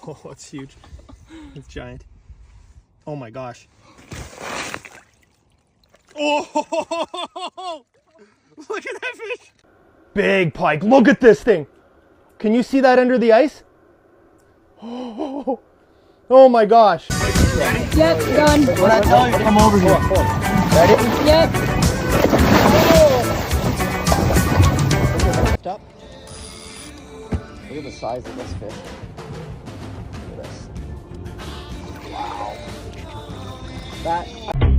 Oh, it's huge. It's giant. Oh my gosh. Oh, look at that fish. Big pike. Look at this thing. Can you see that under the ice? Oh my gosh. Yep, done. When I tell you, come over here. Ready? Yep. Stop. Look at the size of this fish. Look at this. Wow. That.